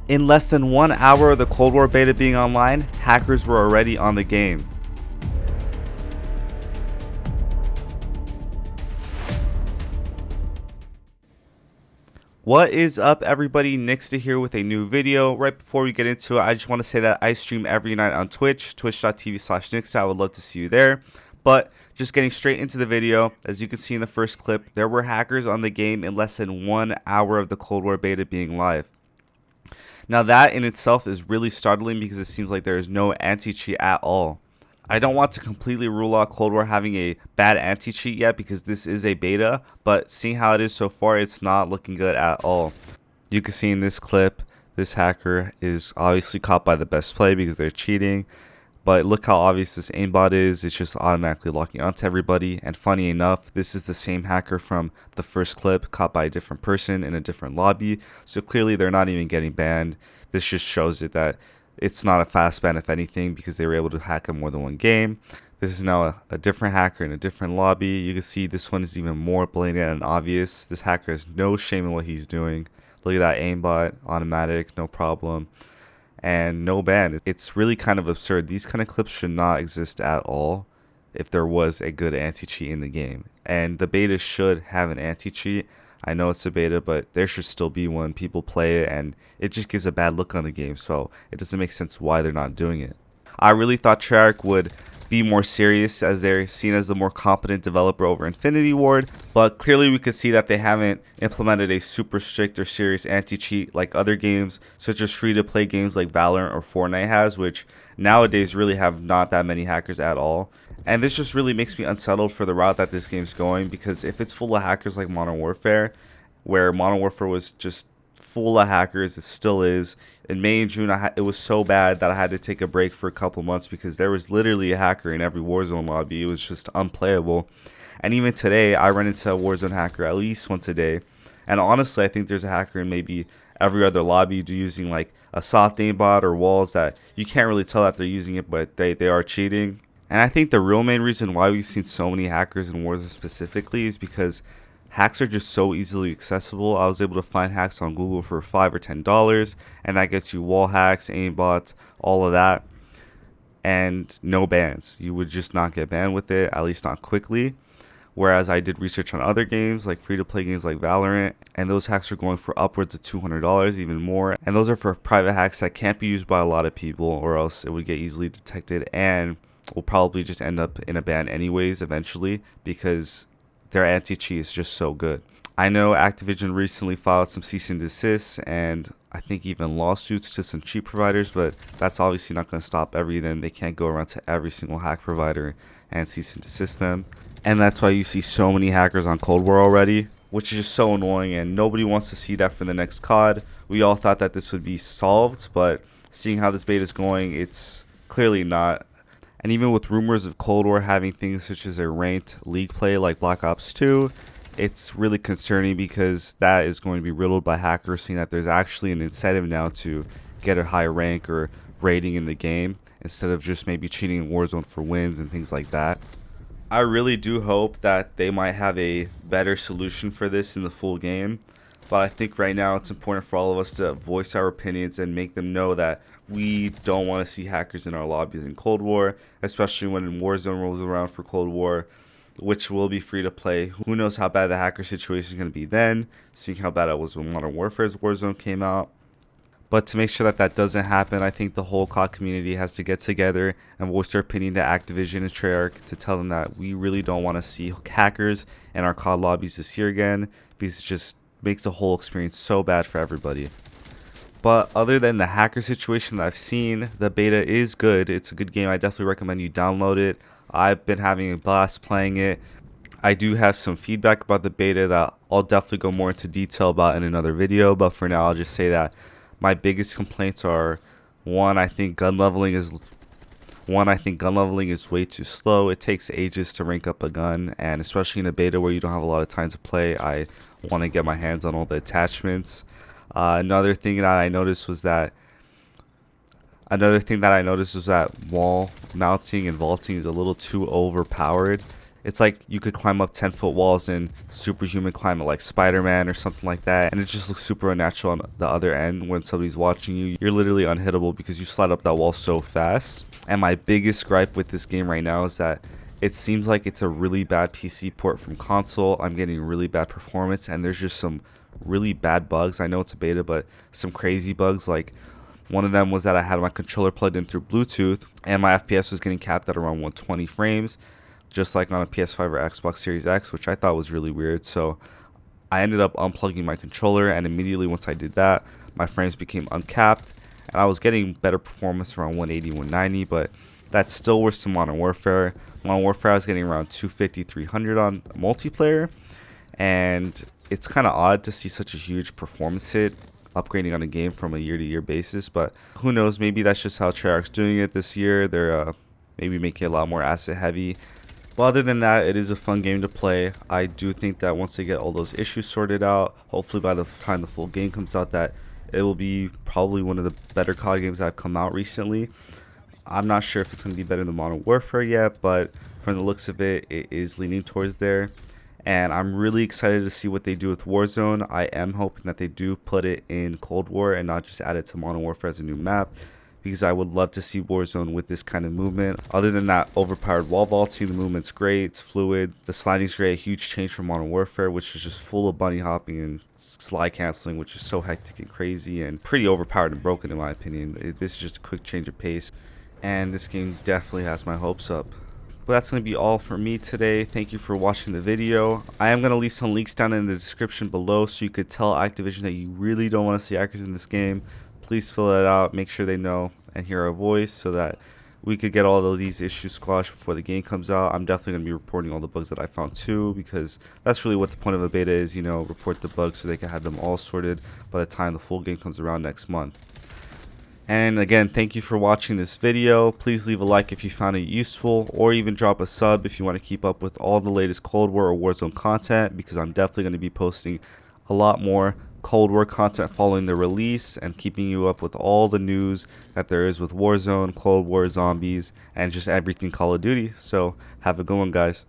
In less than 1 hour of the Cold War beta being online, hackers were already on the game. What is up, everybody? Nixta here with a new video. Right before we get into it, I just want to say that I stream every night on Twitch, twitch.tv/Nixta. I would love to see you there. But just getting straight into the video, as you can see in the first clip, there were hackers on the game in less than 1 hour of the Cold War beta being live. Now that in itself is really startling because it seems like there is no anti-cheat at all. I don't want to completely rule out Cold War having a bad anti-cheat yet because this is a beta, but seeing how it is so far, it's not looking good at all. You can see in this clip, this hacker is obviously caught by the best play because they're cheating, but look how obvious this aimbot is. It's just automatically locking onto everybody, and funny enough, this is the same hacker from the first clip caught by a different person in a different lobby, so clearly they're not even getting banned. This just shows it that it's not a fast ban, if anything, because they were able to hack in more than one game. This is now a different hacker in a different lobby. You can see this one is even more blatant and obvious. This hacker has no shame in what he's doing. Look at that aimbot, automatic, no problem, and no ban. It's really kind of absurd. These kind of clips should not exist at all if there was a good anti-cheat in the game. And the beta should have an anti-cheat. I know it's a beta, but there should still be one. People play it, and it just gives a bad look on the game, so it doesn't make sense why they're not doing it. I really thought Treyarch would be more serious as they're seen as the more competent developer over Infinity Ward, but clearly we could see that they haven't implemented a super strict or serious anti-cheat like other games, such as free-to-play games like Valorant or Fortnite has, which nowadays really have not that many hackers at all. And this just really makes me unsettled for the route that this game's going, because if it's full of hackers like Modern Warfare, where Modern Warfare was just full of hackers, it still is. In May and June, it was so bad that I had to take a break for a couple months because there was literally a hacker in every Warzone lobby. It was just unplayable. And even today, I run into a Warzone hacker at least once a day. And honestly, I think there's a hacker in maybe every other lobby using like a soft aimbot or walls that you can't really tell that they're using it, but they are cheating. And I think the real main reason why we've seen so many hackers in Warzone specifically is because hacks are just so easily accessible. I was able to find hacks on Google for $5 or $10, and that gets you wall hacks, aimbots, all of that, and no bans. You would just not get banned with it, at least not quickly. Whereas I did research on other games, like free-to-play games like Valorant, and those hacks are going for upwards of $200, even more. And those are for private hacks that can't be used by a lot of people, or else it would get easily detected and will probably just end up in a ban anyways eventually, because their anti-cheat is just so good. I know Activision recently filed some cease and desist and I think even lawsuits to some cheat providers, but that's obviously not going to stop everything. They can't go around to every single hack provider and cease and desist them. And that's why you see so many hackers on Cold War already, which is just so annoying, and nobody wants to see that for the next COD. We all thought that this would be solved, but seeing how this beta is going, it's clearly not. And even with rumors of Cold War having things such as a ranked league play like Black Ops 2, it's really concerning because that is going to be riddled by hackers, seeing that there's actually an incentive now to get a high rank or rating in the game instead of just maybe cheating in Warzone for wins and things like that. I really do hope that they might have a better solution for this in the full game, but I think right now it's important for all of us to voice our opinions and make them know that we don't want to see hackers in our lobbies in Cold War, especially when Warzone rolls around for Cold War, which will be free to play. Who knows how bad the hacker situation is going to be then, seeing how bad it was when Modern Warfare's Warzone came out. But to make sure that that doesn't happen, I think the whole COD community has to get together and voice their opinion to Activision and Treyarch to tell them that we really don't want to see hackers in our COD lobbies this year again, because it just makes the whole experience so bad for everybody. But other than the hacker situation that I've seen, the beta is good. It's a good game. I definitely recommend you download it. I've been having a blast playing it. I do have some feedback about the beta that I'll definitely go more into detail about in another video. But for now, I'll just say that my biggest complaints are, one, I think gun leveling is way too slow. It takes ages to rank up a gun, and especially in a beta where you don't have a lot of time to play, I want to get my hands on all the attachments. Another thing that I noticed was that wall mounting and vaulting is a little too overpowered. It's like you could climb up 10-foot walls in Superhuman Climate like Spider-Man or something like that, and it just looks super unnatural on the other end. When somebody's watching you, you're literally unhittable because you slide up that wall so fast. And my biggest gripe with this game right now is that it seems like it's a really bad PC port from console. I'm getting really bad performance, and there's just some really bad bugs. I know it's a beta, but some crazy bugs. Like, one of them was that I had my controller plugged in through Bluetooth, and my FPS was getting capped at around 120 frames, just like on a PS5 or Xbox Series X, which I thought was really weird. So I ended up unplugging my controller, and immediately once I did that, my frames became uncapped, and I was getting better performance around 180, 190, but that's still worse than Modern Warfare. Modern Warfare, I was getting around 250, 300 on multiplayer, and it's kind of odd to see such a huge performance hit upgrading on a game from a year-to-year basis, but who knows, maybe that's just how Treyarch's doing it this year. They're maybe making it a lot more asset heavy. But other than that, it is a fun game to play. I do think that once they get all those issues sorted out, hopefully by the time the full game comes out, that it will be probably one of the better COD games that have come out recently. I'm not sure if it's going to be better than Modern Warfare yet, but from the looks of it, it is leaning towards there. And I'm really excited to see what they do with Warzone. I am hoping that they do put it in Cold War and not just add it to Modern Warfare as a new map, because I would love to see Warzone with this kind of movement. Other than that, overpowered wall vaulting, the movement's great, it's fluid, the sliding's great, a huge change from Modern Warfare, which is just full of bunny hopping and slide canceling, which is so hectic and crazy and pretty overpowered and broken in my opinion. This is just a quick change of pace, and this game definitely has my hopes up. But that's going to be all for me today. Thank you for watching the video. I am going to leave some links down in the description below so you could tell Activision that you really don't want to see hackers in this game. Please fill it out, make sure they know and hear our voice so that we could get all of these issues squashed before the game comes out. I'm definitely going to be reporting all the bugs that I found too, because that's really what the point of a beta is, you know, report the bugs so they can have them all sorted by the time the full game comes around next month. And again, thank you for watching this video. Please leave a like if you found it useful, or even drop a sub if you want to keep up with all the latest Cold War or Warzone content, because I'm definitely going to be posting a lot more Cold War content following the release and keeping you up with all the news that there is with Warzone, Cold War, zombies, and just everything Call of Duty. So have a good one, guys.